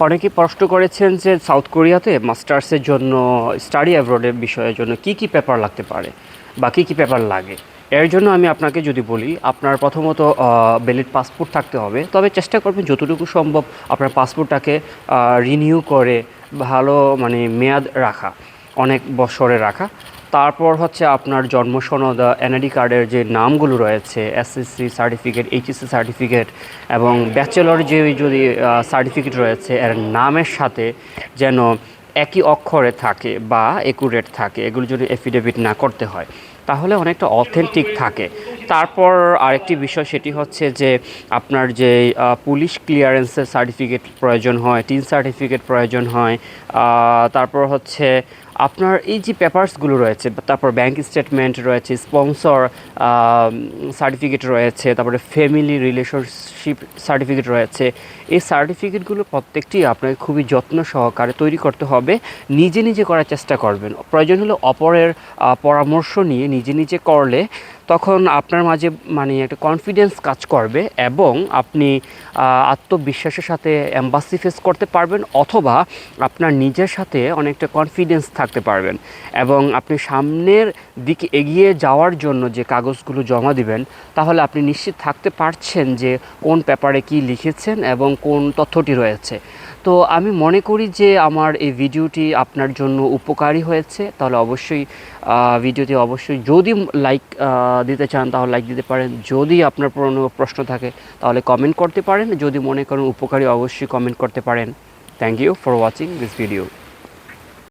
অনেকেই প্রশ্ন করেছেন যে সাউথ কোরিয়াতে মাস্টার্সের জন্য স্টাডি অ্যাব্রডের বিষয়ের জন্য কি কি পেপার লাগতে পারে বা কী কী পেপার লাগে। এর জন্য আমি আপনাকে যদি বলি, আপনার প্রথমত ভ্যালিড পাসপোর্ট থাকতে হবে, তবে চেষ্টা করবেন যতটুকু সম্ভব আপনার পাসপোর্টটাকে রিনিউ করে ভালো মানে মেয়াদ রাখা, অনেক বছরে রাখা। তারপর হচ্ছে আপনার জন্ম সনদ, এনআইডি কার্ডের যে নামগুলো রয়েছে, এসএসসি সার্টিফিকেট, এইচএসসি সার্টিফিকেট এবং ব্যাচেলর যে যদি সার্টিফিকেট রয়েছে এর নামের সাথে যেন একই অক্ষরে থাকে বা একুরেট থাকে, এগুলো যদি এফিডেভিট না করতে হয় তাহলে অনেকটা অথেন্টিক থাকে। তারপর আরেকটি বিষয় সেটি হচ্ছে যে আপনার যে পুলিশ ক্লিয়ারেন্সের সার্টিফিকেট প্রয়োজন হয়, টিন সার্টিফিকেট প্রয়োজন হয়। তারপর হচ্ছে আপনার এই যে পেপারসগুলো রয়েছে, তারপর ব্যাংক স্টেটমেন্ট রয়েছে, স্পন্সর সার্টিফিকেট রয়েছে, তারপরে ফ্যামিলি রিলেশনশিপ সার্টিফিকেট রয়েছে। এই সার্টিফিকেটগুলো প্রত্যেকটি আপনাকে খুবই যত্ন সহকারে তৈরি করতে হবে। নিজে নিজে করার চেষ্টা করবেন, প্রয়োজন হলে অপরের পরামর্শ নিয়ে নিজে নিজে করলে তখন আপনার মাঝে মানে একটা কনফিডেন্স কাজ করবে এবং আপনি আত্মবিশ্বাসের সাথে এম্বাসি ফেস করতে পারবেন, অথবা আপনার নিজের সাথে অনেকটা কনফিডেন্স থাকতে পারবেন এবং আপনি সামনের দিকে এগিয়ে যাওয়ার জন্য যে কাগজগুলো জমা দিবেন তাহলে আপনি নিশ্চিত থাকতে পারছেন যে কোন পেপারে কি লিখেছেন এবং কোন তথ্যটি রয়েছে। তো আমি মনে করি যে আমার এই ভিডিওটি আপনার জন্য উপকারী হয়েছে। তাহলে অবশ্যই ভিডিওটি অবশ্যই যদি লাইক দিতে চান তাহলে লাইক দিতে পারেন, যদি আপনার কোনো প্রশ্ন থাকে তাহলে কমেন্ট করতে পারেন, যদি মনে করেন উপকারী অবশ্যই কমেন্ট করতে পারেন। Thank you for watching this video.